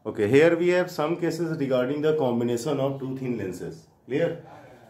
Okay, here we have some cases regarding the combination of two thin lenses. Clear?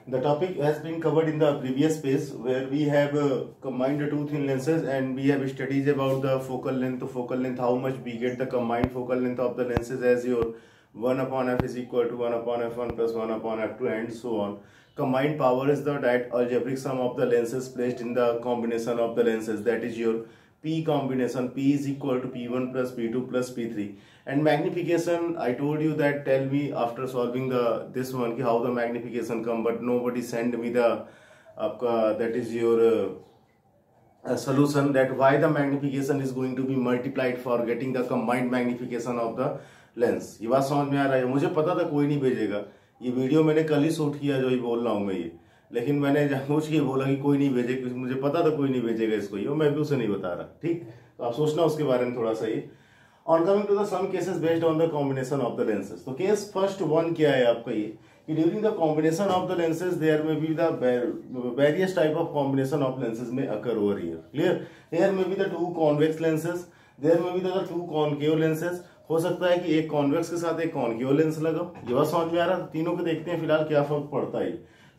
The topic has been covered in the previous page where we have combined the two thin lenses and we have studies about the focal length to focal length, how much we get the combined focal length of the lenses as your 1 upon f is equal to 1 upon f1 plus 1 upon f2 and so on. Combined power is the direct algebraic sum of the lenses placed in the combination of the lenses, that is your P combination. P is equal to P1 plus P2 plus P3. And magnification, I told you that tell me after solving this one how the magnification come, but nobody sent me the that is your solution, that why the magnification is going to be multiplied for getting the combined magnification of the lens. ये बात समझ में आ रहा है? मुझे पता था कोई नहीं भेजेगा, ये वीडियो मैंने कल ही शूट किया जो ही बोल रहा हूँ मैं ये, लेकिन मैंने जानबूझ के बोला कि कोई नहीं भेजे क्योंकि मुझे पता था कोई नहीं भेजेगा इसको, ये मैं भी उसे नहीं बता रहा। ठीक, तो आप सोचना उसके बारे में थोड़ा सा ये। On coming to the some cases based on the combination of the lenses. तो केस फर्स्ट वन क्या है आपका ये कि during the combination of the lenses there may be the various type of combination of lenses may occur over here. Clear? Here may be the two convex lenses, there may be the two concave lenses. हो सकता है कि एक convex के साथ एक concave lens लगाओ। ये बात समझ में आ रहा है? तीनों को देखते हैं फिलहाल क्या फर्क पड़ता है।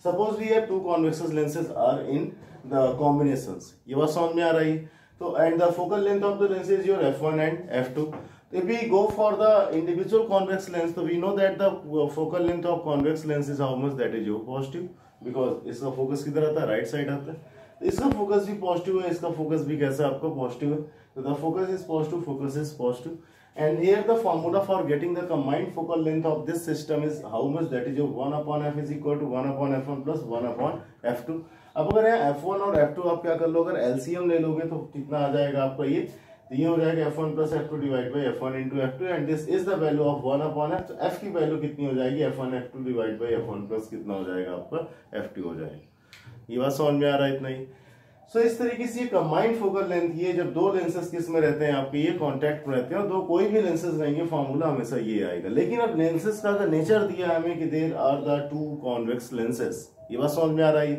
Suppose we have two convex lenses are in the combinations. ये बात समझ में आ रही है? So and the focal length of the lens is your f1 and f2. If we go for the individual convex lens, so we know that the focal length of convex lens is how much, that is your positive, because इसका focus किधर आता है? Right side आता है। इसका focus भी positive है, इसका फोकस भी कैसा आपका पॉजिटिव है। तो the focus is positive, focus is positive. And here the formula for getting the combined focal length of this system is how much, that is your 1 upon f is equal to 1 upon f1 plus 1 upon f2. अब अगर यहाँ f1 और f2 आप क्या कर लो, अगर LCM ले लोगे तो कितना आ जाएगा आपका ये, तो ये हो जाएगा f1 plus f2 divide by f1 into f2 and this is the value of 1 upon f। तो f की वैल्यू कितनी हो जाएगी, f1 f2 divide by f1 plus कितना हो जाएगा आपका f2 हो जाएगा। ये बात समझ में आ रहा है? इतना ही। सो इस तरीके से कंबाइंड फोकल लेंथ, ये जब दो लेंसेज किस में रहते हैं आपके, ये कांटेक्ट में रहते हैं, और दो कोई भी लेंसेज रहेंगे फॉर्मूला हमेशा ये आएगा। लेकिन अब लेंसेज का अगर नेचर दिया है हमें कि there are the two convex lenses, ये बात समझ में आ रहा है?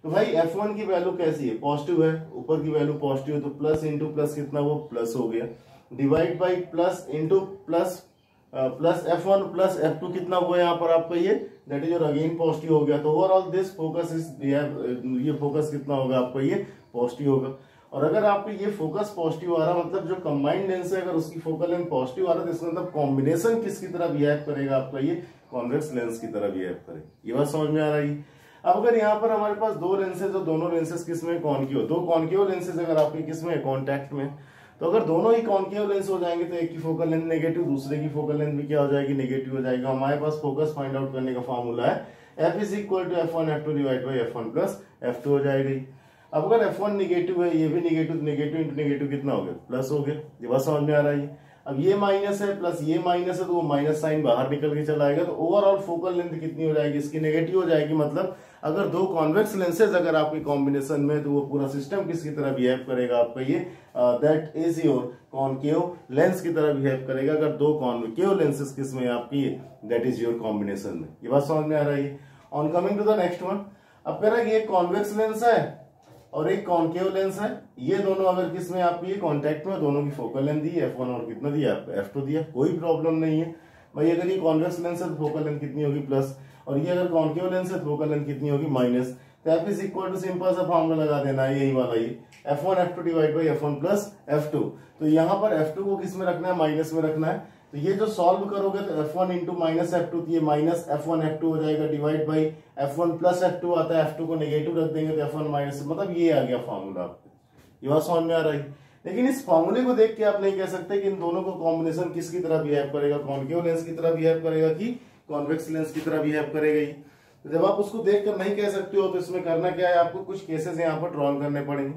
तो भाई f1 की वैल्यू कैसी है, पॉजिटिव है, ऊपर की वैल्यू पॉजिटिव है, तो प्लस इंटू प्लस कितना, वो प्लस हो गया, divide by plus into plus plus f1 plus f2 कितना हुआ यहाँ पर आपका ये, that is your again positive हो गया। तो ओवरऑल दिस फोकस इज, ये फोकस कितना होगा आपका, ये पॉजिटिव होगा। और अगर आपको ये फोकस पॉजिटिव आ रहा, मतलब जो कंबाइंड लेंस है अगर उसकी फोकल लेंथ पॉजिटिव आ रहा है, तो इसका मतलब कॉम्बिनेशन किसकी तरह बिहेव करेगा आपका, ये कॉन्वेक्स लेंस की तरह बिहेव करेगा। ये बात समझ में आ रही है? अब अगर यहाँ पर हमारे पास दो लेंसेज, तो दोनों लेंसेज किसमें, कॉनकेव, दो कॉनकेव लेंसेज अगर आपके किसमें, कॉन्टैक्ट में, तो अगर दोनों ही कॉनकेव लेंस हो जाएंगे तो एक की फोकल लेंथ नेगेटिव, दूसरे की फोकल लेंथ भी क्या हो जाएगी, नेगेटिव हो जाएगा। हमारे पास फोकस फाइंड आउट करने का फॉर्मूला है f is equal to f1 f2 divide by f1 plus f2 हो जाएगी। अब अगर f1 नेगेटिव है, ये भी नेगेटिव, नेगेटिव इंटू नेगेटिव कितना हो गया, प्लस हो गया। ये बात समझ में आ रहा है? अब ये माइनस है प्लस ये माइनस है, तो वो माइनस साइन बाहर निकल के चला आएगा, तो ओवरऑल फोकल लेंथ कितनी हो जाएगी, इसकी नेगेटिव हो जाएगी। मतलब अगर दो कॉन्वेक्स लेंसेज अगर आपके कॉम्बिनेशन में, तो वो पूरा सिस्टम किसकी तरह बिहेव करेगा आपका, ये that is your concave lens की तरह बिहेव करेगा। अगर दो कॉनकेव लेंसेज किसमें आपकी, दैट इज योर कॉम्बिनेशन में। ये बात समझ में आ रही है? On coming to the next one, अब कह रहा है कि एक कॉन्वेक्स लेंस है और एक कॉनकेव लेंस है, ये दोनों अगर किसमें आपकी कॉन्टैक्ट में, दोनों की फोकल लेंथ दी f1 और कितना दिया, f2 दिया, कोई प्रॉब्लम नहीं है भाई। अगर ये कॉन्वेक्स लेंस है तो फोकल लेंथ कितनी होगी, प्लस, और ये अगर कॉनकेव लेंस है तो फोकल लेंथ कितनी होगी, माइनस। तो f is equal to simple सा फॉर्मूला लगा देना है, यही वाला ये f1 f2 divide by f1 plus f2। तो यहाँ पर f2 को किस में रखना है, माइनस में रखना है। तो ये जो सॉल्व करोगे तो f1 इंटू माइनस f2, तो ये माइनस f1 f2 हो जाएगा, divide by f1 plus f2 आता है, f2 को नेगेटिव रख देंगे तो f1 माइनस, मतलब ये आ गया फॉर्मूला आपको। ये बात समझ में आ रही है? लेकिन इस फॉर्मूले को देख के आप नहीं कह सकते कि इन दोनों को कॉम्बिनेशन किसकी तरह बिहेव करेगा, कॉनकेव लेंस की तरह बिहेव करेगा कि कॉन्वेक्स लेंस की तरह बिहेव करेगा। ही तो जब आप उसको देखकर नहीं कह सकते हो, तो इसमें करना क्या है, आपको कुछ केसेस यहाँ पर ड्रॉ करने पड़ेंगे।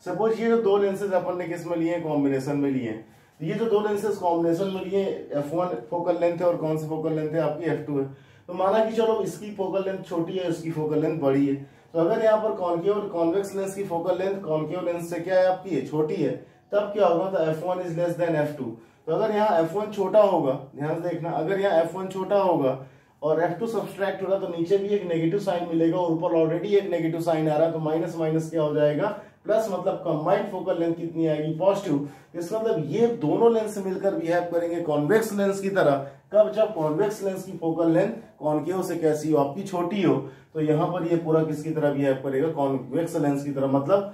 सपोज ये जो दो लेंसेज अपन ने किस में लिए हैं, कॉम्बिनेशन में लिए हैं, ये जो दो लेंसेज कॉम्बिनेशन में लिए, f1 फोकल लेंथ है और कौन सी फोकल लेंथ है आपकी, f2 है। तो माना कि चलो इसकी फोकल लेंथ छोटी है, इसकी फोकल लेंथ बड़ी है, तो अगर यहाँ पर कॉनकेव और कॉन्वेक्स लेंस की फोकल लेंथ कॉनकेव लेंस से क्या है आपकी, है छोटी है, तब क्या होगा, तो f1 is less than f2। तो अगर यहाँ f1 छोटा होगा, ध्यान से देखना, अगर यहाँ f1 छोटा होगा और f2 सब्सट्रैक्ट हो रहा, तो नीचे भी एक नेगेटिव साइन मिलेगा और ऊपर ऑलरेडी एक नेगेटिव साइन आ रहा है, तो माइनस माइनस क्या हो जाएगा, प्लस मतलब कंबाइंड फोकल लेंथ कितनी आएगी, पॉजिटिव। इसका मतलब ये दोनों लेंस मिलकर बिहेव करेंगे कॉन्वेक्स लेंस की तरह। कब, जब कॉन्वेक्स लेंस की फोकल लेंथ कॉनकेव से कैसी हो, आपकी छोटी हो, तो यहाँ पर ये पूरा किसकी तरह बिहेव करेगा, कॉन्वेक्स लेंस की तरह। मतलब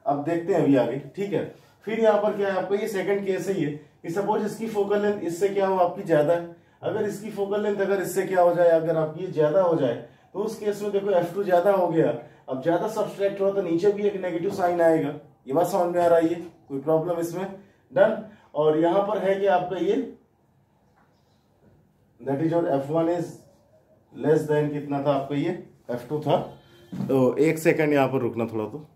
अब देखते हैं अभी आगे, ठीक है। फिर यहाँ पर क्या है आपका, ये सेकंड केस है ये कि सपोज इसकी फोकल लेंथ इससे क्या हो, आपकी ज्यादा है। अगर इसकी फोकल लेंथ अगर इससे क्या हो जाए, अगर आपकी ज्यादा हो जाए, तो उस केस में देखो f2 ज्यादा हो गया। अब ज्यादा सब्सट्रैक्ट हुआ तो नीचे भी एक नेगेटिव साइन आएगा। ये बात समझ में आ रही है, कोई प्रॉब्लम इसमें, डन। और यहां पर है कि आपका ये दैट इज और f1 इज लेस देन कितना था आपका, ये f2 था। तो एक सेकंड यहां पर रुकना थोड़ा, तो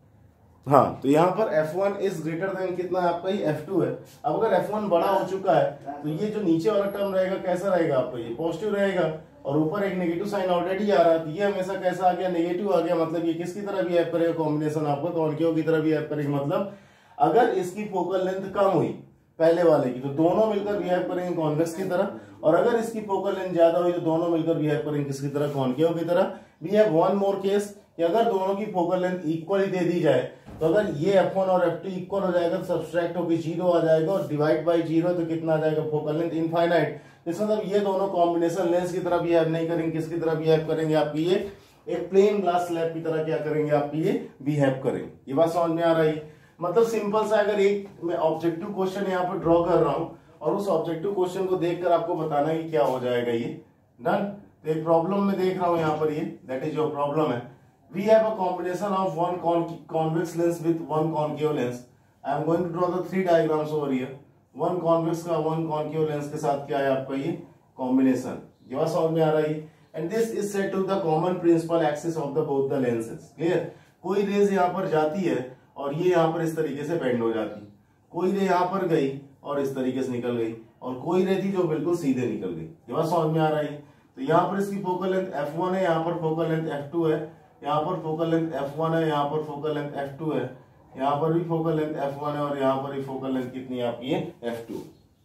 हाँ, तो यहाँ पर f1 इज ग्रेटर देन कितना है आपका, ये f2 है। अब अगर f1 बड़ा हो चुका है तो ये जो नीचे वाला टर्म रहेगा कैसा रहेगा आपका, ये पॉजिटिव रहेगा। और ऊपर एक नेगेटिव साइन ऑलरेडी आ रहा है, तो ये हमेशा कैसा आ गया, नेगेटिव आ गया। मतलब ये किसकी तरह बिहेव करेगा, कॉम्बिनेशन आपका कॉनकेव की तरह बिहेव करेगा। मतलब अगर इसकी फोकल लेंथ कम हुई पहले वाले की, तो दोनों मिलकर बिहेव करेंगे कॉन्वेक्स की तरह। और अगर इसकी फोकल लेंथ ज्यादा हुई तो दोनों मिलकर बिहेव करेंगे किसकी तरह, कॉनकेव की तरह। We have one more case कि अगर दोनों की फोकल लेंथ इक्वली दे दी जाए, तो अगर ये f1 और f2 इक्वल हो जाएगा तो सब्सट्रैक्ट होकर 0 आ जाएगा, और डिवाइड बाय 0 तो कितना आ जाएगा, फोकल लेंथ इनफाइनाइट। इसका मतलब ये दोनों कॉम्बिनेशन लेंस की तरह बिहेव नहीं करेंगे, किसकी तरह बिहेव करेंगे, आपकी ये एक प्लेन ग्लास स्लैब की तरह क्या करेंगे, आपकी ये बिहेव करेंगे। ये बात समझ में आ रही है। मतलब सिंपल सा, अगर एक मैं ऑब्जेक्टिव क्वेश्चन यहाँ पर ड्रॉ कर रहा हूं और उस ऑब्जेक्टिव क्वेश्चन को देखकर आपको बताना है कि क्या हो जाएगा ये, डन। तो एक प्रॉब्लम में देख रहा हूं यहाँ पर, ये दैट इज योर प्रॉब्लम है। We have a combination of one convex lens with one concave lens. I am going to draw the three diagrams over here. One convex का one concave lens के साथ क्या है आपका ये combination. ये बात समझ में आ रही है। And this is set to the common principal axis of the both the lenses. Clear? कोई रेज यहाँ पर जाती है और ये यहाँ पर इस तरीके से बेंड हो जाती है। कोई रे यहाँ पर गई और इस तरीके से निकल गई, और कोई रे थी जो बिल्कुल सीधे निकल गई। ये बात समझ में आ रही है। तो यहाँ पर इसकी फोकल लेंथ f1 है, यहाँ पर फोकल लेंथ f2 है, यहाँ पर फोकल लेंथ f1 है, यहाँ पर फोकल लेंथ f2 है, यहाँ पर भी फोकल लेंथ f1 है, और यहाँ पर भी फोकल लेंथ कितनी है आपकी, f2।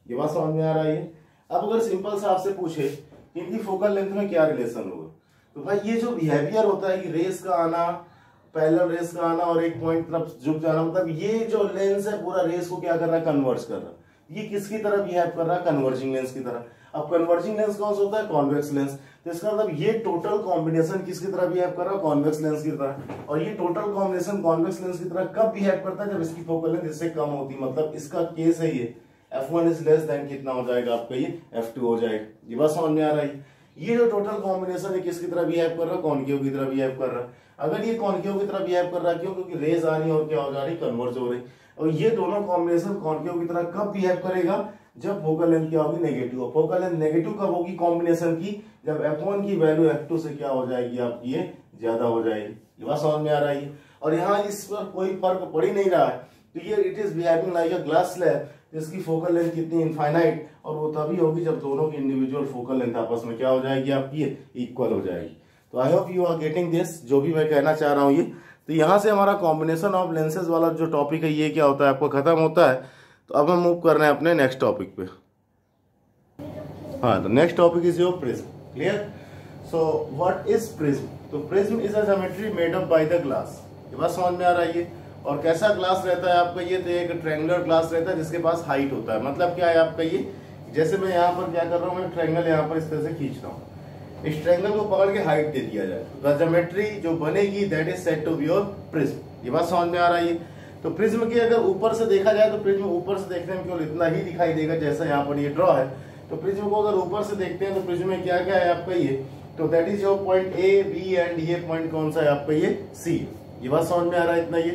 ये बात समझ में आ रही है। अब अगर सिंपल सा आपसे पूछे इनकी फोकल लेंथ में क्या रिलेशन होगा, तो भाई ये जो बिहेवियर होता है कि रेस का आना, पैरेलल रेस का आना और एक पॉइंट तरफ झुक जाना, मतलब ये जो लेंस है पूरा रेस को क्या कर रहा है, कन्वर्ज कर रहा है। ये किसकी तरह बिहेव कर रहा है, कन्वर्जिंग लेंस की तरह। अब कन्वर्जिंग लेंस कौन सा होता है, कॉन्वेक्स लेंस। तो इसका मतलब ये टोटल कॉम्बिनेशन किसकी तरह बिहेव कर रहा है, कॉन्वेक्स लेंस की तरह। और ये टोटल कॉम्बिनेशन कॉन्वेक्स लेंस की तरह कब बिहेव करता है, जब इसकी फोकल लेंथ इससे कम होती है। मतलब इसका केस है ये f1 इज लेस देन कितना हो जाएगा आपका, ये f2 हो जाएगा। ये बात समझ में आ रही है। ये जो टोटल कॉम्बिनेशन है किसकी तरह बिहेव कर रहा है, कॉनकेव की तरह बिहेव कर रहा है। अगर ये कॉनकेव की तरह बिहेव कर रहा है, क्यों, क्योंकि रेज आ रही है और क्या हो जा रही, कन्वर्ज हो रही। और ये दोनों कॉम्बिनेशन कॉनकेव की तरह कब बिहेव करेगा, जब फोकल लेंथ क्या होगी, नेगेटिव। फोकल लेंथ नेगेटिव कब होगी कॉम्बिनेशन की, जब f1 की वैल्यू f2 से क्या हो जाएगी आपकी, ये ज्यादा हो जाएगी। ये बात समझ में आ रही है। और यहाँ इस पर कोई फर्क पड़ ही नहीं रहा है, तो ये it is behaving like a glass slab, जिसकी फोकल लेंथ कितनी, इनफाइनाइट। और वो तभी होगी जब दोनों की इंडिविजुअल फोकल लेंथ आपस में क्या हो जाएगी आपकी, इक्वल हो जाएगी। तो I hope you are getting this, जो भी मैं कहना चाह रहा हूँ ये। तो यहाँ से हमारा कॉम्बिनेशन ऑफ लेंसेज वाला जो टॉपिक है ये क्या होता है, आपको खत्म होता है। तो अब हम मूव कर रहे हैं अपने नेक्स्ट टॉपिक पे। हाँ, तो next topic is your prism. Clear? So what is prism? तो prism is a geometry made up by the glass. ये बात समझ में आ रही है। और कैसा ग्लास रहता है आपका, ये तो एक ट्रायंगुलर ग्लास रहता है जिसके पास हाइट होता है। मतलब क्या है आपका, ये जैसे मैं यहाँ पर क्या कर रहा हूँ, मैं ट्रायंगल यहाँ पर इस तरह से खींच रहा हूँ, इस ट्रायंगल को पकड़ के हाइट दे दिया जाए, द ज्योमेट्री जो बनेगी that is said to be your prism. ये बात समझ में आ रही है। तो प्रिज्म की अगर ऊपर से देखा जाए तो प्रिज्म ऊपर से देखने में केवल इतना ही दिखाई देगा जैसा यहाँ पर ये ड्रॉ है। तो प्रिज्म को अगर ऊपर से देखते हैं तो प्रिज्म में क्या क्या है आपका, ये तो that is your point A, B and ये पॉइंट कौन सा है आपका, ये सी। ये बात समझ में आ रहा है इतना ये।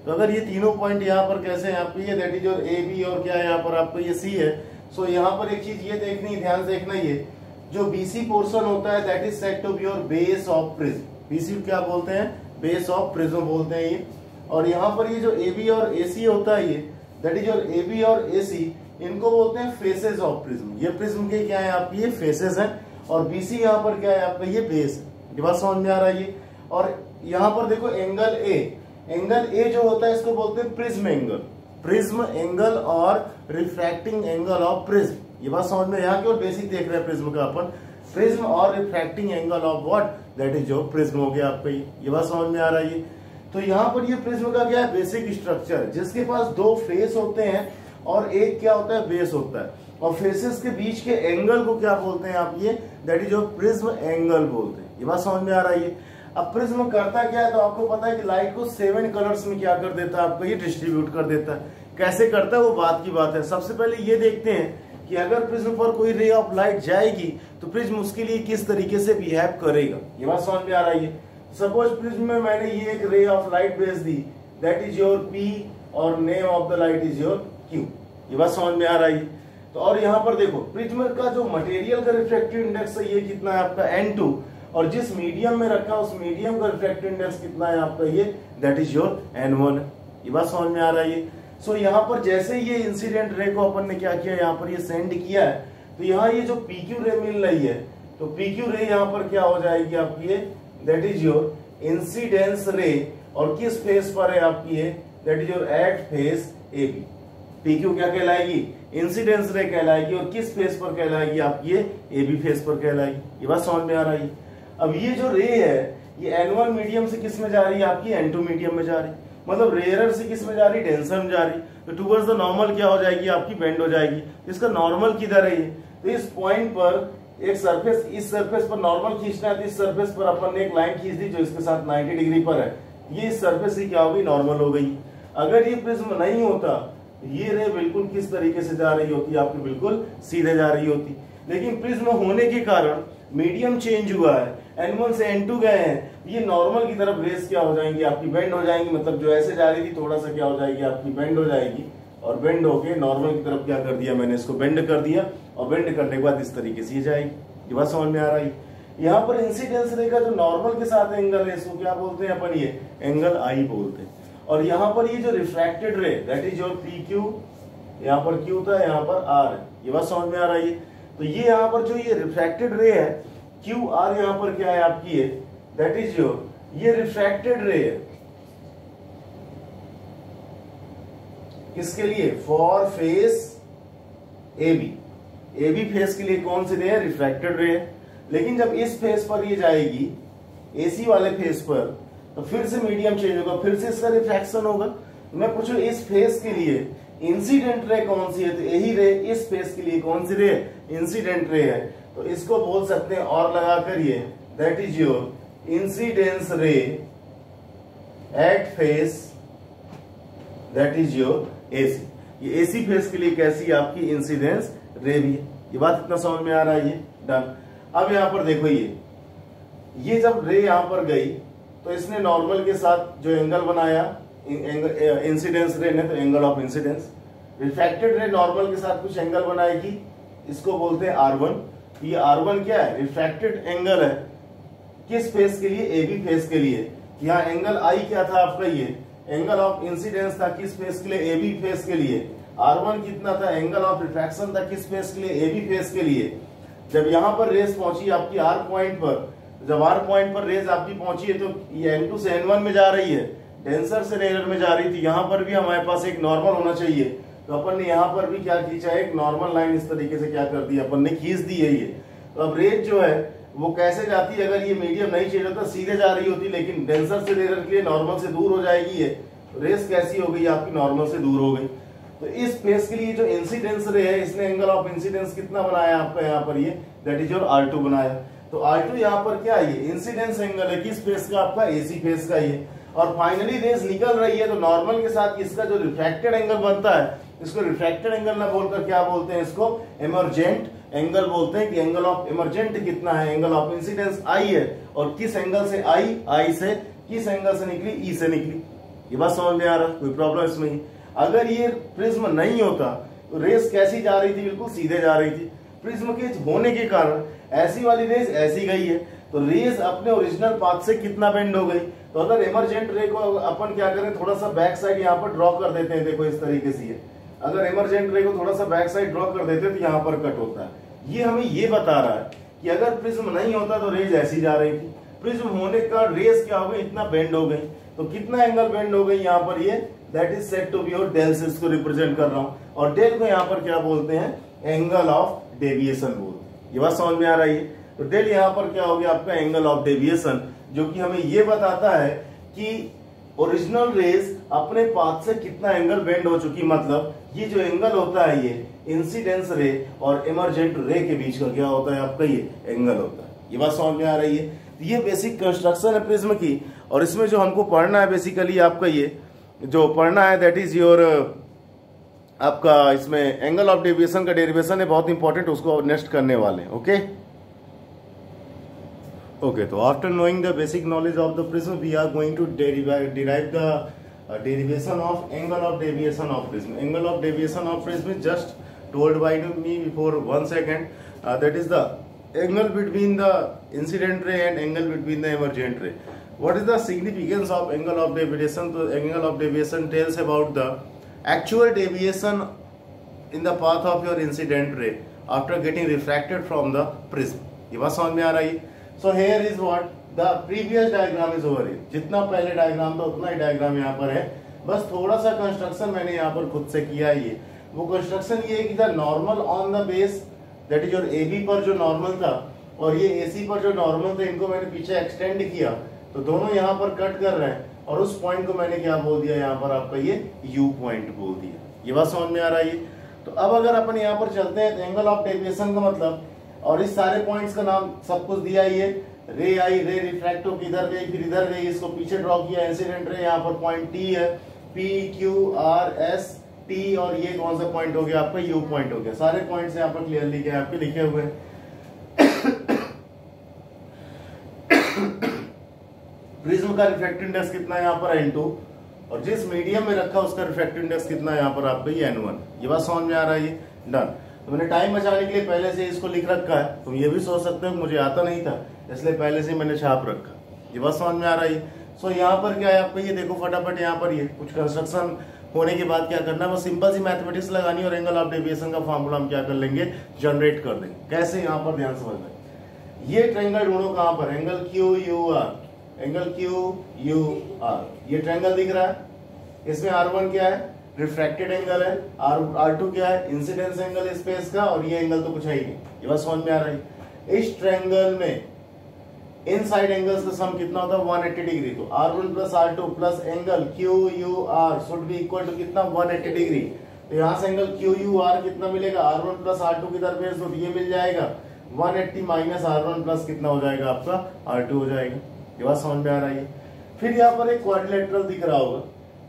तो अगर ये तीनों पॉइंट यहाँ पर कैसे हैं आपके, ये that is your A, B और क्या है यहाँ पर आपका, ये सी है। सो यहाँ पर एक चीज ये देखनी, ध्यान से देखना, ये जो बीसी पोर्शन होता है that is said to be your base of prism. BC क्या बोलते हैं, बेस ऑफ प्रिज्म बोलते हैं ये। और यहाँ पर ये जो ए बी और ए सी होता है ये that is your A B और ए सी, इनको बोलते हैं फेसेस ऑफ प्रिज्म। ये प्रिज्म के क्या है आपकी, ये फेसेस हैं। और बीसी यहाँ पर क्या है आपका, ये बेस है। ये बात समझ में आ रहा है ये। और यहाँ पर देखो एंगल ए, एंगल ए जो होता है इसको बोलते हैं प्रिज्म एंगल। प्रिज्म एंगल और रिफ्रैक्टिंग एंगल ऑफ प्रिज्म। ये बात समझ में, यहाँ केवल बेसिक देख रहे हैं प्रिज्म का अपन। प्रिज्म और refracting angle of what, that is जो प्रिज्म हो गया आपका। ये बात समझ में आ रहा है। तो यहाँ पर ये प्रिज्म का क्या है, बेसिक स्ट्रक्चर, जिसके पास दो फेस होते हैं और एक क्या होता है, बेस होता है, और फेसेस के बीच के एंगल को क्या बोलते हैं आप, ये that is your prism angle बोलते हैं। ये बात समझ में आ रही है। अब प्रिज्म करता क्या है, तो आपको पता है कि लाइट को 7 कलर्स में क्या कर देता है, आपको ये डिस्ट्रीब्यूट कर देता है। कैसे करता है वो बात की बात है। सबसे पहले ये देखते हैं कि अगर प्रिज्म पर कोई रे ऑफ लाइट जाएगी तो प्रिज्म उसके लिए किस तरीके से बिहेव करेगा। ये बात समझ में आ रही है। सपोज प्रिज्म में मैंने ये एक रे ऑफ लाइट भेज दी, दैट इज योर P और name of the light is your Q। ये बात समझ में आ रही है। तो और यहाँ पर देखो प्रिज्म का जो मटेरियल का रिफ्रैक्टिव इंडेक्स है ये कितना है आपका N2, और जिस मीडियम में रखा उस मीडियम का रिफ्रैक्टिव इंडेक्स कितना है आपका, ये दैट इज योर N1। ये बात समझ में आ रही है। सो यहाँ पर जैसे ये इंसिडेंट रे को अपन ने क्या किया, यहाँ पर ये सेंड किया है, तो यहाँ ये जो PQ रे मिल रही है, तो PQ रे यहाँ पर क्या हो जाएगी आपकी, ये दैट इज योर इंसिडेंस रे, और किस फेस पर है आपकी, ये that is your at face AB। PQ क्या कहलाएगी, इंसिडेंस रे कहलाएगी, और किस फेस पर कहलाएगी आपकी, ये AB फेस पर कहलाएगी। ये बात समझ में आ रही है। अब ये जो रे है ये N1 मीडियम से किस में जा रही है आपकी, N2 मीडियम में जा रही है, मतलब रेयरर से किस में जा रही, डेंसर में जा रही। तो टुवर्ड्स द नॉर्मल क्या हो जाएगी आपकी, बेंड हो जाएगी। इसका नॉर्मल किधर है, तो इस पॉइंट पर एक सरफेस, इस सरफेस पर नॉर्मल खींचना है, तो इस सरफेस पर अपन ने एक लाइन खींच दी जो इसके साथ 90 डिग्री पर है। ये इस सरफेस ही क्या होगी, नॉर्मल हो गई। अगर ये प्रिज्म नहीं होता ये रे बिल्कुल किस तरीके से जा रही होती, आपकी बिल्कुल सीधे जा रही होती। लेकिन प्रिज्म होने के कारण मीडियम चेंज हुआ है, N1 से N2 गए हैं, ये नॉर्मल की तरफ रेस क्या हो जाएंगी आपकी, बेंड हो जाएंगी। मतलब जो ऐसे जा रही थी थोड़ा सा क्या हो जाएगी आपकी, बेंड हो जाएगी, और बेंड होके नॉर्मल की तरफ क्या कर दिया मैंने, इसको बेंड कर दिया, और बेंड करने के बाद इस तरीके से ये जाएगी। ये बात समझ में आ रही है। यहाँ पर इंसिडेंस रे का जो नॉर्मल के साथ एंगल है इसको क्या बोलते हैं अपन, ये एंगल I बोलते हैं। और यहाँ पर ये जो रिफ्रैक्टेड रे दैट इज योर PQ, यहाँ पर Q था, यहाँ पर R है। ये बात समझ में आ रही है। तो ये यहाँ पर जो ये रिफ्रैक्टेड रे है QR, यहाँ पर क्या है आपकी, है दैट इज योर, ये रिफ्रैक्टेड रे है किसके लिए, फॉर फेस AB फेस के लिए कौन सी रे है, रिफ्रैक्टेड रे है। लेकिन जब इस फेस पर ये जाएगी AC वाले फेस पर, तो फिर से मीडियम चेंज होगा, फिर से इसका रिफ्रैक्शन होगा। मैं पूछूं इस फेस के लिए इंसिडेंट रे कौन सी है, तो यही रे इस फेस के लिए कौन सी रे, इंसिडेंट रे है। तो इसको बोल सकते हैं और लगाकर ये that is your incidence ray at face that is your AC। ये AC फेस के लिए कैसी आपकी इंसिडेंस रे भी है। ये बात इतना समझ में आ रहा है, ये डन। अब यहां पर देखो ये जब रे यहां पर गई तो इसने नॉर्मल के साथ जो एंगल बनाया इंसिडेंस रे ने, तो एंगल ऑफ इंसिडेंस। रिफ्रैक्टेड रे नॉर्मल के साथ कुछ एंगल बनाएगी, इसको बोलते हैं R1। ये R1 क्या है, रिफ्रैक्टेड एंगल है किस फेस के लिए, AB फेस के लिए। यहाँ एंगल I क्या था आपका, ये एंगल ऑफ इंसिडेंस था किस फेस के लिए, AB फेस के लिए। R1 कितना था, एंगल ऑफ रिफ्रैक्शन था किस फेस के लिए, AB फेस के लिए। जब यहाँ पर रेस पहुंची आपकी R पॉइंट पर, जब R पॉइंट पर रेस आपकी पहुंची है, तो ये N2 से N1 में जा रही है, डेंसर से रेयर में जा रही थी। यहाँ पर भी हमारे पास एक नॉर्मल होना चाहिए, तो अपन ने यहाँ पर भी क्या खींचा है, एक नॉर्मल लाइन इस तरीके से क्या कर दी, अपन ने खींच दी है ये। तो अब रेस जो है वो कैसे जाती है, अगर ये मीडियम नहीं चेंज होता सीधे जा रही होती, लेकिन डेंसर से रेयर के लिए नॉर्मल से दूर हो जाएगी ये, रेस कैसी हो गई आपकी, नॉर्मल से दूर हो गई। तो इस फेस के लिए जो इंसिडेंस रे है, इसने एंगल ऑफ इंसिडेंस कितना बनाया आपका यहाँ पर, ये दैट इज योर R2 बनाया। तो R2 यहाँ पर क्या है, ये इंसिडेंस एंगल है किस फेस का आपका, AC फेस का ये। और फाइनली रेस निकल रही है, तो नॉर्मल के साथ इसका जो रिफ्रैक्टेड एंगल बनता है, इसको रिफ्रैक्टेड एंगल ना बोलकर क्या बोलते हैं, इसको इमर्जेंट एंगल बोलते हैं। कि एंगल ऑफ इमर्जेंट कितना है, एंगल ऑफ इंसिडेंस I है, और किस एंगल से I से किस एंगल से निकली, E से निकली। ये बात समझ में आ रहा है, कोई प्रॉब्लम इसमें। अगर ये प्रिज्म नहीं होता तो रेस कैसी जा रही थी, बिल्कुल सीधे जा रही थी। प्रिज्म के होने के कारण ऐसी वाली रेस ऐसी गई है, तो रेस अपने ओरिजिनल पाथ से कितना बेंड हो गई। तो अगर इमर्जेंट रे को अपन क्या करें, थोड़ा सा बैक साइड यहाँ पर ड्रॉ कर देते हैं, देखो इस तरीके से। अगर इमर्जेंट रे को थोड़ा सा बैक साइड ड्रॉ कर देते तो यहाँ पर कट होता है। ये हमें ये बता रहा है कि अगर प्रिज्म नहीं होता तो रेस ऐसी जा रही थी, प्रिज्म होने का रेस क्या हो गई, इतना बेंड हो गई। तो कितना एंगल बेंड हो गई यहाँ पर, ये that is said to be your del से इसको रिप्रेजेंट कर रहा हूँ। और डेल को यहाँ पर क्या बोलते हैं, एंगल ऑफ डेविएशन बोलते हैं। ये बात समझ में आ रही है। तो डेल यहाँ पर क्या हो गया आपका, एंगल ऑफ डेविएशन, जो कि हमें ये बताता है कि ओरिजिनल रेज अपने पाथ से कितना एंगल बेंड हो चुकी, मतलब ये जो एंगल होता है ये इंसिडेंस रे और इमर्जेंट रे के बीच का क्या होता है आपका ये एंगल होता है। ये बात समझ में आ रही है। ये बेसिक कंस्ट्रक्शन है प्रिज्म की, और इसमें जो हमको पढ़ना है बेसिकली आपका ये जो पढ़ना है दैट इज योर आपका इसमें एंगल ऑफ डेविएशन का डेरिवेशन है, बहुत इंपॉर्टेंट, उसको नेक्स्ट करने वाले हैं। ओके ओके, तो after knowing the basic knowledge of the prism we are going to derive the derivation of angle of deviation of prism. Angle of deviation of prism is just told by me before 1 second. That is the angle between the incident ray and angle between the emergent ray. What is the significance of angle of deviation? So angle of deviation tells about the actual deviation in the path of your incident ray after getting refracted from the prism. ये बात समझ में आ रही है? So here is what the previous diagram is over here. जितना पहले diagram था उतना ही डायग्राम यहाँ पर है, बस थोड़ा सा कंस्ट्रक्शन मैंने यहाँ पर खुद से किया है। ये वो कंस्ट्रक्शन ये है कि the normal on the base that is your AB पर जो नॉर्मल था और ये AC पर जो नॉर्मल था, इनको मैंने पीछे एक्सटेंड किया तो दोनों यहाँ पर कट कर रहे हैं, और उस पॉइंट को मैंने क्या बोल दिया यहाँ पर आपका ये U पॉइंट बोल दिया। ये बात समझ में आ रहा है? तो अब अगर अपन यहाँ पर चलते हैं तो एंगल ऑफ डेविएशन का मतलब, और इस सारे पॉइंट्स का नाम सब कुछ दिया ही है। रे आई, रे रिफ्रैक्ट होकर इधर गई, फिर इधर गई, इसको पीछे ड्रॉ किया इंसिडेंट रे, यहाँ पर पॉइंट T है, P Q R S T, और ये कौन सा पॉइंट हो गया आपका U पॉइंट हो गया। सारे पॉइंट्स यहाँ पर क्लियरली क्या आपके लिखे हुए हैं। प्रिज्म का रिफ्रैक्टिव इंडेक्स कितना है यहाँ पर N2, और जिस मीडियम में रखा उसका रिफ्रैक्टिव इंडेक्स कितना है यहाँ पर आपका ये N1। ये बात समझ में आ रहा है? डन। तो मैंने टाइम बचाने के लिए पहले से इसको लिख रखा है। तुम ये भी सोच सकते हो मुझे आता नहीं था इसलिए पहले से मैंने छाप रखा। ये बात समझ में आ रही है? सो यहाँ पर क्या है आपका ये देखो फटाफट, यहाँ पर ये कुछ कंस्ट्रक्शन होने के बाद क्या करना है, बस सिंपल सी मैथमेटिक्स लगानी और एंगल ऑफ डेविएशन का फॉर्मूला हम क्या कर लेंगे, जनरेट कर देंगे। कैसे, यहाँ पर ध्यान समझना। ये ट्रायंगल ढूंढो कहाँ पर, एंगल QUR, एंगल QUR, ये ट्रायंगल दिख रहा है। इसमें R1 क्या है, रिफ्रैक्टेड एंगल है, R2 क्या है, इंसिडेंस एंगल स्पेस का, और ये एंगल तो कुछ है ही नहीं। ये बात समझ में आ रही है? इस ट्रायंगल में इनसाइड एंगल्स का सम कितना होता है, 180 डिग्री। तो R1 plus R2 plus angle QUR should be equal to कितना, 180 डिग्री। तो यहाँ से एंगल QUR कितना मिलेगा, R1 प्लस R2 की तरफ तो ये मिल जाएगा 180 माइनस R1 प्लस कितना हो जाएगा आपका R2 हो जाएगा। ये बात समझ में आ रही है? फिर यहाँ पर एक क्वाड्रिलेटरल दिख रहा होगा।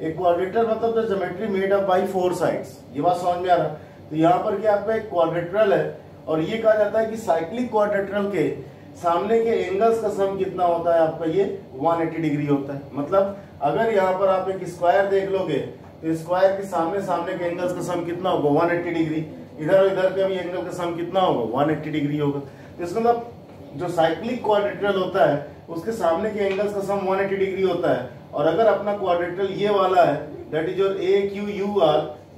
एक क्वाड्रिलेटरल मतलब the geometry made up bye 4 sides. ये बात समझ में आ रहा है? तो यहाँ पर क्या आपका एक क्वाड्रिलेटरल है, और ये कहा जाता है कि साइक्लिक क्वाड्रिलेटरल के सामने के एंगल्स का सम कितना होता है आपका ये 180 डिग्री होता है। मतलब अगर यहाँ पर आप एक स्क्वायर देख लोगे तो स्क्वायर के सामने सामने के एंगल्स का सम कितना होगा, 180 डिग्री। इधर और इधर का भी एंगल का सम कितना होगा, 180 डिग्री होगा। तो इसका मतलब जो साइक्लिक क्वाड्रिलेटरल होता है उसके सामने के एंगल्स का सम 180 डिग्री होता है। और अगर अपना क्वाड्रिलेटरल ये वाला है दैट इज योर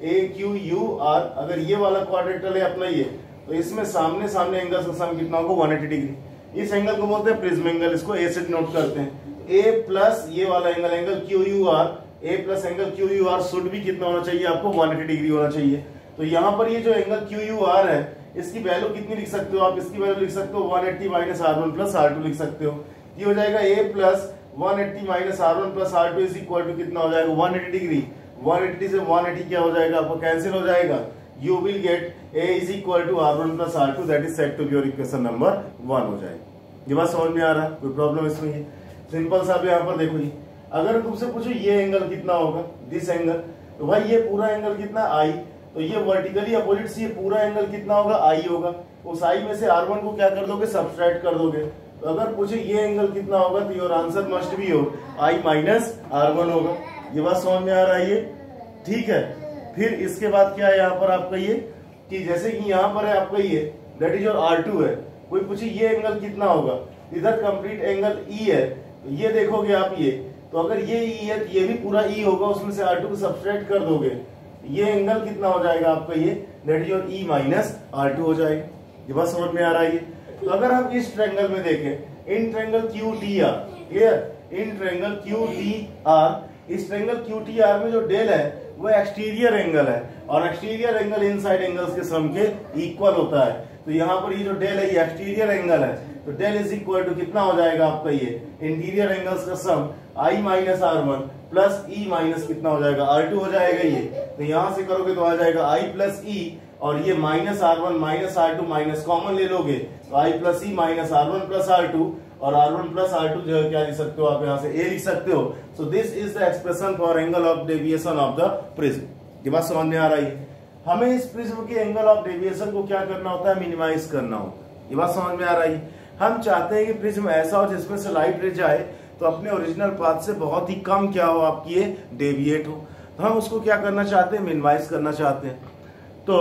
AQUR, अगर ये वाला क्वाड्रिलेटरल है अपना ये, तो इसमें सामने सामने एंगल्स का सम कितना होगा, 180 डिग्री। इस एंगल को बोलते हैं प्रिज्म एंगल, इसको ए से नोट करते हैं। A प्लस ये वाला angle QUR, A plus angle QUR should भी कितना होना चाहिए आपको, 180 डिग्री होना चाहिए। तो यहाँ पर ये जो एंगल QUR है इसकी वैल्यू कितनी लिख सकते हो आप, इसकी वैल्यू लिख सकते हो 180 माइनस R1 प्लस R2 लिख सकते हो। ये हो जाएगा A plus 180 minus R1 plus R2 is equal to कितना हो जाएगा, 180 डिग्री। 180 से 180 क्या हो जाएगा आपको, कैंसिल हो जाएगा। You will get A is equal to R1 plus R2, that is said to be your equation number 1 हो जाएगा। ये बात समझ में आ रहा है? कोई प्रॉब्लम इसमें है? सिंपल सा यहाँ पर देखो ये, अगर तुमसे पूछो ये एंगल कितना होगा, दिस एंगल, तो भाई ये पूरा एंगल कितना I, तो ये वर्टिकली अपोजिट से ये पूरा एंगल कितना होगा, I होगा। उस I में से R1 को क्या कर दोगे, सब्सट्रैक्ट कर दोगे। तो अगर पूछे ये एंगल कितना होगा तो योर आंसर मस्ट बी हो I माइनस R1 होगा। ये बात समझ में आ रहा है? ये ठीक है। फिर इसके बाद क्या है यहाँ पर आपका ये, कि जैसे कि यहाँ पर है आपका ये दैट इज योर R2 है, कोई पूछे ये एंगल कितना होगा, इधर कंप्लीट एंगल E है, तो ये देखोगे आप ये, तो अगर ये E है तो ये भी पूरा E होगा, उसमें से R2 को सब्सट्रैक्ट कर दोगे, ये एंगल कितना हो जाएगा आपका ये that is your E minus R2 हो जाएगा। ये बात समझ में आ रहा है? तो अगर हम इस ट्रायंगल में देखें, in triangle QTR, clear, in triangle QTR, इस ट्रायंगल QTR में जो डेल है वो एक्सटीरियर एंगल है, और एक्सटीरियर एंगल इनसाइड एंगल्स के सम के इक्वल होता है। तो यहाँ पर ये जो डेल है ये एक्सटीरियर एंगल है, तो डेल इज इक्वल टू कितना हो जाएगा आपका ये इंटीरियर एंगल्स का सम I minus R1 plus E minus कितना हो जाएगा R2 हो जाएगा ये। तो यहां से करोगे तो आ जाएगा I प्लस E और ये minus R1 minus R2 minus common ले लोगे तो I plus E minus R1 plus R2 और R1 प्लस R2 जो है क्या लिख सकते हो आप यहाँ से A लिख सकते हो। So this is the expression for angle of deviation of the prism. ये बात समझ में आ रही है। हमें इस प्रिज्म के एंगल ऑफ डेविएशन को क्या करना होता है, मिनिमाइज करना होता है। ये बात समझ में आ रही है। हम चाहते हैं कि प्रिज्म ऐसा हो जिसमें से लाइट रे जाए तो अपने ओरिजिनल पाथ से बहुत ही कम क्या हो आपकी ये डेविएट हो, तो हम उसको क्या करना चाहते हैं, मिनिमाइज करना चाहते हैं। तो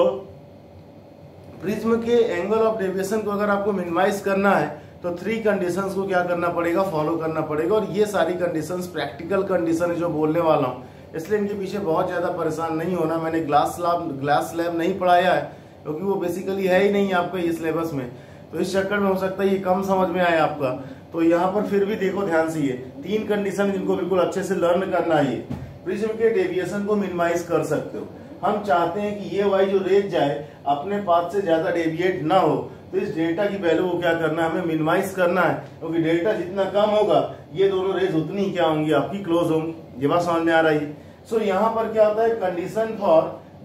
प्रिज्म के एंगल ऑफ डेविएशन को अगर आपको मिनिमाइज करना है तो 3 कंडीशंस को क्या करना पड़ेगा, फॉलो करना पड़ेगा। और ये सारी कंडीशंस प्रैक्टिकल कंडीशन है जो बोलने वाला हूँ, इसलिए इनके पीछे बहुत ज्यादा परेशान नहीं होना। मैंने ग्लास लैब नहीं पढ़ाया है क्योंकि वो बेसिकली है ही नहीं आपका ये सिलेबस में, तो इस चक्कर में हो सकता है ये कम समझ में आए आपका। तो यहाँ पर फिर भी देखो ध्यान से, ये 3 कंडीशन जिनको बिल्कुल अच्छे से लर्न करना है। ये प्रिज्म के डेविएशन को मिनिमाइज कर सकते हो। हम चाहते हैं कि ये वाई जो रेज जाए अपने पाथ से ज्यादा डेविएट ना हो, तो इस डेल्टा की वैल्यू को क्या करना है, हमें मिनिमाइज करना है, क्योंकि डेल्टा जितना कम होगा ये दोनों रेज उतनी क्या होंगी आपकी क्लोज होंगी। ये बात समझ में आ रही है। सो यहाँ पर क्या होता है, condition for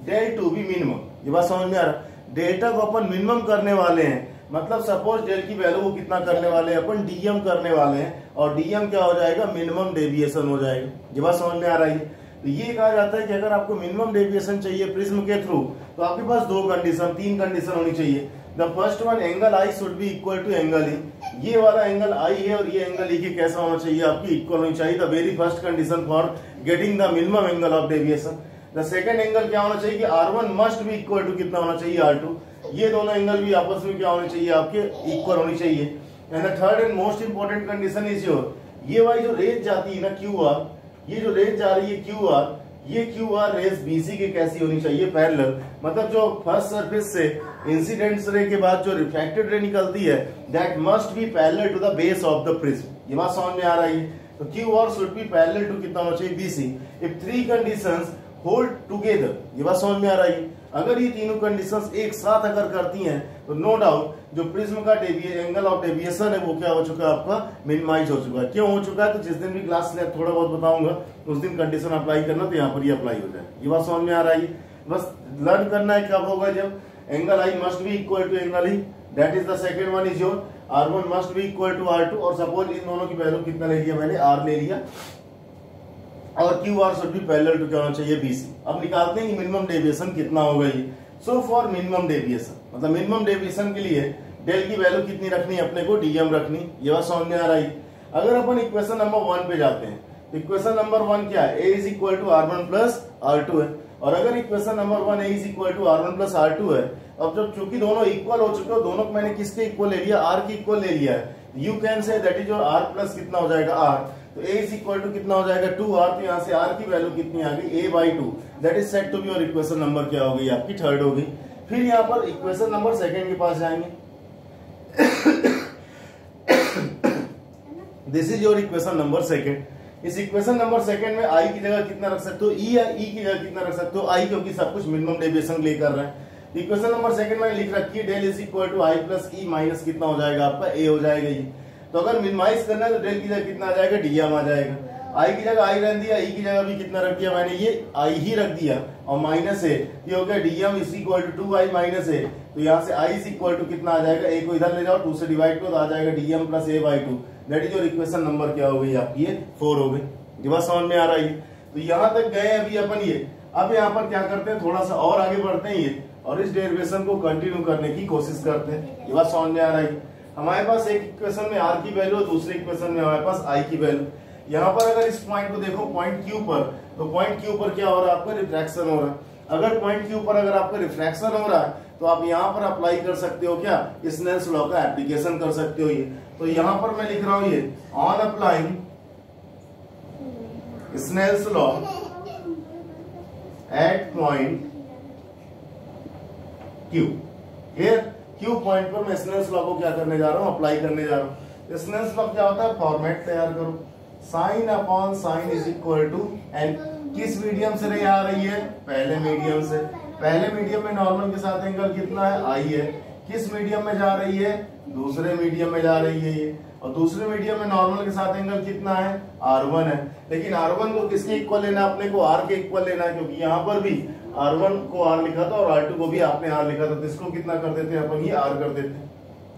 del to be minimum. ये बात समझ में आ रहा है। डेल्टा को अपन मिनिमम करने वाले हैं, मतलब सपोज डेल की वैल्यू को कितना करने वाले हैं अपन, डीएम करने वाले हैं, और डीएम क्या हो जाएगा, मिनिमम डेविएशन हो जाएगा। ये बात समझ में आ रही है। तो ये कहा जाता है कि अगर आपको मिनिमम डेविएशन चाहिए प्रिज्म के थ्रू तो आपके पास 3 कंडीशन होनी चाहिए। The first one, angle I should be equal to angle E. ये वाला एंगल आई है और ये एंगल ई की कैसा होना चाहिए, आपकी इक्वल होनी चाहिए। The very first condition for getting the minimum angle of deviation. The second angle क्या होना चाहिए कि R1 must be equal to कितना होना चाहिए, R2। ये दोनों एंगल भी आपस में क्या होने चाहिए, आपके इक्वल होनी चाहिए। And the third and most important condition is your, ये वाली जो रेज जाती है ना QR, ये जो रेज जा रही है QR, ये QR रेज BC के कैसी होनी चाहिए, पैरेलल। मतलब जो फर्स्ट सरफेस से इंसिडेंट रे के बाद जो रिफ्रैक्टेड रे निकलती है, that must be parallel to the base of the prism. ये बात समझ में आ रही है। तो QR should be parallel to कितना होना चाहिए, BC। If 3 conditions hold together, ये बात समझ में आ रही है। अगर ये तीनों कंडीशंस एक साथ अगर करती हैं तो नो डाउट जो प्रिज्म का एंगल ऑफ डेविएशन है वो क्या हो चुका है, आपका मिनिमाइज हो चुका है। क्यों हो चुका है, तो जिस दिन भी क्लास में थोड़ा बहुत बताऊंगा उस दिन कंडीशन अप्लाई करना, तो यहाँ पर ये अप्लाई हो जाए। ये बात समझ में आ रही है। बस लर्न करना है कब होगा, जब angle I must be equal to angle E, that is the second one is your R1 must be equal to R2। और सपोज इन दोनों की वैल्यू कितना ले लिया मैंने, R ले लिया, और QR should be parallel to क्या होना चाहिए, BC। अब निकालते हैं कि मिनिमम डेविएशन कितना होगा ये। सो फॉर मिनिमम डेविएशन, मतलब मिनिमम डेविएशन के लिए डेल की वैल्यू कितनी रखनी है अपने को, डीएम रखनी। ये बात समझ में आ रही। अगर अपन इक्वेशन नंबर 1 पे जाते हैं तो इक्वेशन नंबर 1 क्या है, A is equal to R1 plus R2 है। और अगर equation number 1 A is equal to R1 plus R2 है, अब जब चूंकि दोनों इक्वल हो चुके हो, दोनों को मैंने किसके इक्वल ले लिया, R के इक्वल ले लिया है। You can say that is your R plus कितना हो जाएगा, R। तो A इज इक्वल टू कितना हो जाएगा, 2R। तो यहाँ से R की वैल्यू कितनी आ गई, A/2। That is set to be your equation number क्या हो गई, आपकी थर्ड हो गई। फिर यहाँ पर इक्वेशन नंबर 2 के पास जाएंगे। This is your equation number 2। इस इक्वेशन नंबर 2 में आई की जगह कितना रख सकते हो, ई, या ई की जगह कितना रख सकते हो, आई, क्योंकि सब कुछ मिनिमम डेविएशन ले कर रहे हैं। इक्वेशन नंबर 2 में लिख रखी है del is equal to I plus E minus कितना हो जाएगा, आपका ए हो जाएगा ये। तो अगर मिनिमाइज करना है तो डेल की जगह कितना आ जाएगा, डीएम आ जाएगा। आई की जगह आई रख दिया, ई की जगह भी कितना रख दिया मैंने, ये आई ही रख दिया, और माइनस है, ये हो गया DM is equal to 2i minus है। तो यहाँ से आई इज इक्वल टू कितना आ जाएगा, ए को इधर ले जाओ, 2 से डिवाइड करो तो आ जाएगा DM plus A/2। That is your equation number क्या हो गई आपकी, ये 4 हो गई। ये बात समझ में आ रही है। तो यहाँ तक गए अभी अपन ये। अब यहाँ पर क्या करते हैं, थोड़ा सा और आगे बढ़ते हैं ये, और इस डेरिवेशन को कंटिन्यू करने की कोशिश करते हैं। ये बात समझ में आ रही है। हमारे पास एक इक्वेशन में R की वैल्यू और दूसरे इक्वेशन में हमारे पास I की वैल्यू। यहाँ पर अगर इस पॉइंट को देखो, पॉइंट Q पर, तो पॉइंट Q पर क्या हो रहा है, आपका रिफ्रैक्शन हो रहा है। अगर पॉइंट Q पर अगर आपका रिफ्रैक्शन हो रहा है तो आप यहाँ पर अप्लाई कर सकते हो क्या, स्नेल्स लॉ का एप्लीकेशन कर सकते हो ये। तो यहाँ पर मैं लिख रहा हूँ ये, on applying Snell's law at point Q। Clear, Q point पर मैं स्नेल्स लॉ को क्या करने जा रहा हूँ, अप्लाई करने जा रहा हूँ। स्नेल्स लॉ क्या होता है, फॉर्मेट तैयार करो, sine upon sine is equal to N. किस मीडियम से रे आ रही है, पहले मीडियम से। पहले मीडियम में नॉर्मल के साथ एंगल कितना है, आई है। किस मीडियम में जा रही है, दूसरे मीडियम में जा रही है ये, और दूसरे मीडियम में नॉर्मल के साथ एंगल कितना है, R1 है। लेकिन R1 को किसके इक्वल लेना, अपने को R के इक्वल लेना है, क्योंकि यहाँ पर भी R1 को R लिखा था और R2 को भी आपने R लिखा था, तो इसको कितना कर देते हैं अपन, ये R कर देते हैं।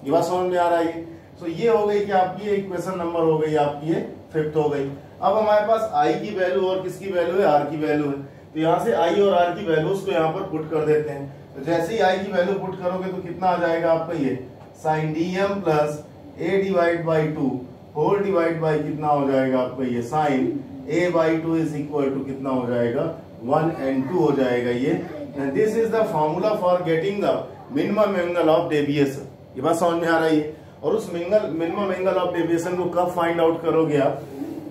ये बात समझ में आ रहा है। तो ये हो गई कि आपकी इक्वेशन नंबर हो गई, आपकी ये 5th हो गई। अब हमारे पास I की वैल्यू और किसकी वैल्यू है, R की वैल्यू है। तो यहाँ से I और R की वैल्यूज को यहाँ पर पुट कर देते हैं। तो जैसे ही I की वैल्यू पुट करोगे तो कितना आ जाएगा आपका ये sin dm plus a divide by 2 whole divide by कितना हो जाएगा आपका ये sin a by 2 is equal to कितना हो जाएगा 1n2 हो जाएगा ये। This is the formula for getting the minimum angle of deviation. ये बात समझ में आ रही है। और उस मिनिमम एंगल ऑफ डेविएशन को कब फाइंड आउट करोगे आप,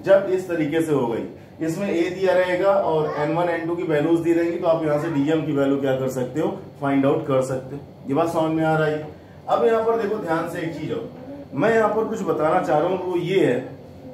जब इस तरीके से हो गई, इसमें a दिया रहेगा और n1 n2 की वैल्यूज दी रहेंगी, तो आप यहाँ से dm की वैल्यू क्या कर सकते हो, फाइंड आउट कर सकते हो। ये बात समझ में आ रही है। अब यहाँ पर देखो ध्यान से एक चीज हो, मैं यहाँ पर कुछ बताना चाह रहा हूँ, वो ये है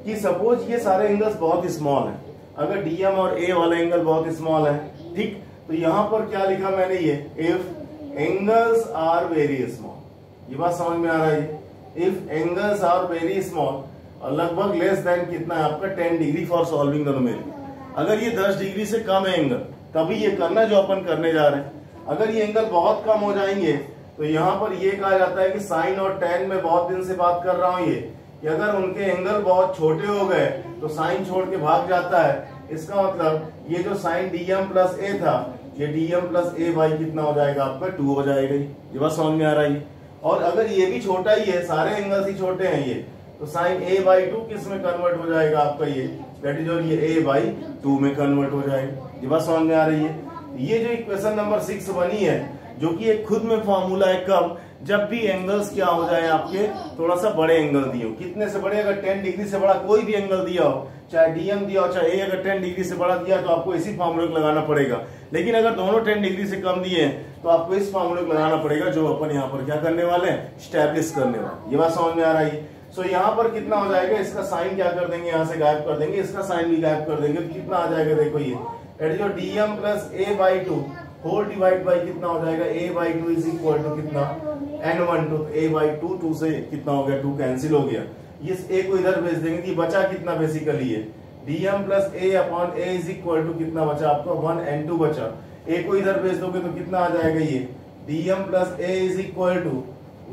कि सपोज ये सारे एंगल्स बहुत स्मॉल है, अगर dm और a वाला एंगल बहुत स्मॉल है, ठीक, तो यहाँ पर क्या लिखा मैंने ये, if angles are very small. ये बात समझ में आ रहा है। If angles are very small और लगभग लेस देन कितना है आपका 10 degree for solving the numerical. अगर ये 10 डिग्री से कम है एंगल, तभी ये करना जो अपन करने जा रहे हैं। अगर ये एंगल बहुत कम हो जाएंगे तो यहाँ पर ये कहा जाता है कि साइन और टेन में बहुत दिन से बात कर रहा हूँ ये, कि अगर उनके एंगल बहुत छोटे हो गए तो साइन छोड़ के भाग जाता है। इसका मतलब ये जो साइन dm प्लस a था, ये dm प्लस a बाई कितना हो जाएगा आपका 2 हो जाएगा। ये बात समझ में आ रही है। और अगर ये भी छोटा ही है, सारे एंगल्स ही छोटे हैं ये, तो साइन a बाई 2 किस में कन्वर्ट हो जाएगा आपका ये, दैट इज और ये a बाई 2 में कन्वर्ट हो जाएगा। ये बात समझ में आ रही है। ये जो इक्वेशन नंबर 6 बनी है, जो कि एक खुद में फॉर्मूला है, कब, जब भी एंगल्स क्या हो जाए आपके थोड़ा सा बड़े एंगल दिए हो। कितने से बड़े, अगर 10 डिग्री से बड़ा कोई भी एंगल दिया हो, चाहे डीएम दिया हो चाहे ए, अगर 10 डिग्री से बड़ा दिया तो आपको इसी फॉर्मूले को लगाना पड़ेगा। लेकिन अगर दोनों 10 डिग्री से कम दिए हैं तो आपको इस फॉर्मूले को लगाना पड़ेगा, जो अपन यहाँ पर क्या करने वाले हैं, स्टैब्लिश करने वाले। ये बात समझ में आ रही है। सो यहाँ पर कितना हो जाएगा, इसका साइन क्या कर देंगे, यहाँ से गायब कर देंगे, इसका साइन भी गायब कर देंगे, तो कितना आ जाएगा, देखो ये जो dm plus a by 2 whole divide by कितना हो जाएगा, a by 2 is equal to कितना n1 2, a बाई 2, 2 से कितना हो गया, 2 कैंसिल हो गया। ये a को इधर भेज देंगे, कि बचा कितना बेसिकली है dm plus a upon a is equal to कितना बचा आपका 1n2 बचा। a को इधर भेज दोगे तो कितना आ जाएगा, ये dm plus a is equal to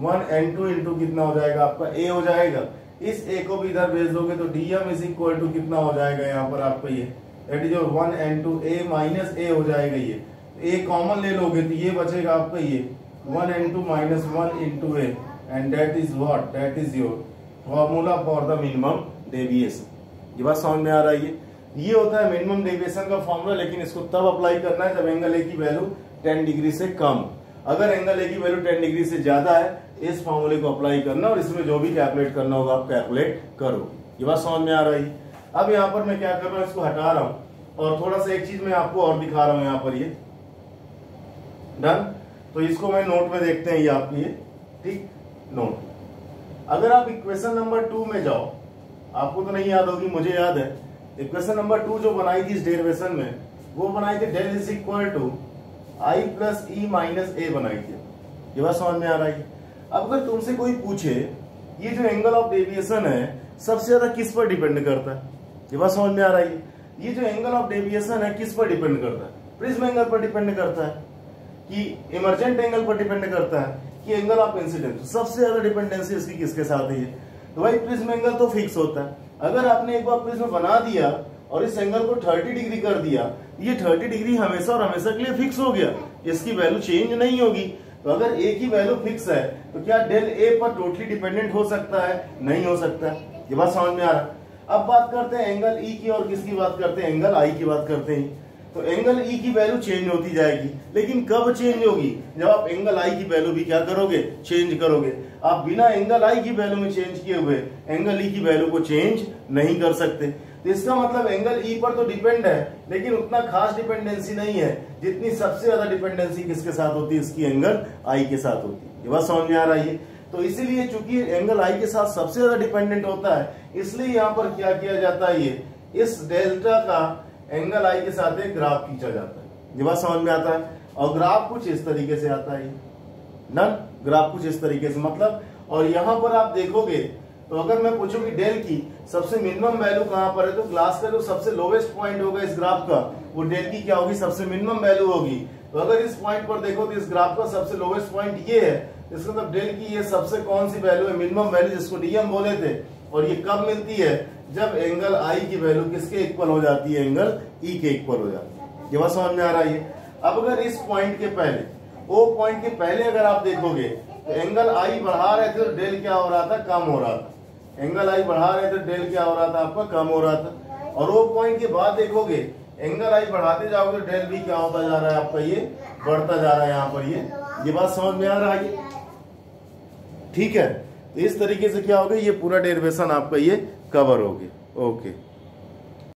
1n2 into कितना हो जाएगा आपका a हो जाएगा। इस a को भी इधर भेज दोगे तो dm इज इक्वल टू कितना हो जाएगा यहाँ पर आपका ये, that is 1n2 a minus a हो जाएगा। ये a कॉमन ले लोगे तो ये बचेगा आपका ये 1n2 minus 1 into a, and that is what, that is your formula for the minimum deviation. ये बात समझ में आ रही है। ये होता है मिनिमम डेविएशन का फॉर्मूला, लेकिन इसको तब अप्लाई करना है जब एंगल ए की वैल्यू 10 डिग्री से कम। अगर एंगल ए की वैल्यू 10 डिग्री से ज्यादा है, इस फॉर्मूले को अप्लाई करना और इसमें जो भी कैलकुलेट करना होगा आप कैलकुलेट करो। ये बात समझ में आ रही है। अब यहाँ पर मैं क्या कर रहा हूँ, इसको हटा रहा हूँ और थोड़ा सा एक चीज मैं आपको और दिखा रहा हूँ यहाँ पर, ये डन। तो इसको मैं नोट में देखते हैं, ये आपकी है, ठीक, नोट। अगर आप इक्वेशन नंबर 2 में जाओ, आपको तो नहीं याद होगी, मुझे याद है। इक्वेशन नंबर 2 जो बनाई थी इस डेरिवेशन में, वो बनाई थी del is equal to I plus E minus A बनाई थी। ये बात समझ में आ रही है। अब अगर तुमसे कोई पूछे ये जो एंगल ऑफ डेविएशन है सबसे ज्यादा किस पर डिपेंड करता है, ये बात समझ में आ रही है। ये जो एंगल ऑफ डेविएशन है किस पर डिपेंड करता है, प्रिज्म एंगल पर डिपेंड करता है कि इमर्जेंट एंगल पर डिपेंड करता है कि एंगल ऑफ इंसिडेंस। सबसे ज्यादा डिपेंडेंसी इसकी किसके साथ है, तो भाई प्रिज्म एंगल तो फिक्स होता है। अगर आपने एक बार प्रिज्म बना दिया और इस एंगल को 30 डिग्री कर दिया, ये 30 डिग्री हमेशा और हमेशा के लिए फिक्स हो गया, इसकी वैल्यू चेंज नहीं होगी। तो अगर ए की वैल्यू फिक्स है तो क्या डेल ए पर टोटली डिपेंडेंट हो सकता है, नहीं हो सकता। ये बात समझ में आ रहा है। अब बात करते हैं एंगल ई की, और किसकी बात करते हैं, एंगल आई की बात करते हैं। तो एंगल ई की वैल्यू चेंज होती जाएगी, लेकिन कब चेंज होगी, जब आप एंगल आई की वैल्यू भी क्या करोगे, चेंज करोगे। आप बिना एंगल आई की वैल्यू में चेंज किए हुए एंगल ई की वैल्यू को चेंज नहीं कर सकते। तो इसका मतलब एंगल ई पर तो डिपेंड है, लेकिन उतना खास डिपेंडेंसी नहीं है जितनी सबसे ज्यादा डिपेंडेंसी किसके साथ होती है, इसकी एंगल आई के साथ होती है। ये बात समझ में आ रही है। तो इसीलिए चूंकि एंगल आई के साथ सबसे ज्यादा डिपेंडेंट होता है, इसलिए यहाँ पर क्या किया जाता है, ये इस डेल्टा का एंगल आई के साथ एक ग्राफ खींचा जाता है। ये बात समझ में आता है। और ग्राफ कुछ इस तरीके से आता है, डन। ग्राफ कुछ इस तरीके से मतलब। और यहाँ पर आप देखोगे तो अगर मैं पूछूं कि डेल की सबसे मिनिमम वैल्यू कहाँ पर है, तो ग्लास का जो सबसे लोवेस्ट पॉइंट होगा इस ग्राफ का, वो डेल की क्या होगी, सबसे मिनिमम वैल्यू होगी। तो अगर इस पॉइंट पर देखो तो इस ग्राफ का सबसे लोवेस्ट पॉइंट ये है, इसका मतलब डेल की ये सबसे कौन सी वैल्यू है, मिनिमम वैल्यू, जिसको डीएम बोले थे। और ये कब मिलती है, जब एंगल आई की वैल्यू किसके इक्वल हो जाती है, एंगल ई के इक्वल हो जाती है। ये बात समझ में आ रहा है। अब अगर इस पॉइंट के पहले, ओ पॉइंट के पहले अगर आप देखोगे तो एंगल आई बढ़ा रहे थे तो डेल क्या हो रहा था, कम हो रहा था। एंगल आई बढ़ा रहे थे डेल क्या हो रहा था, आपका कम हो रहा था। और वो पॉइंट के बाद देखोगे एंगल आई बढ़ाते जाओगे तो डेल भी क्या होता जा रहा है आपका, ये बढ़ता जा रहा है यहाँ पर। ये बात समझ में आ रहा है, ठीक है। तो इस तरीके से क्या होगा, ये पूरा डेरिवेशन आपका ये कवर हो गया। ओके।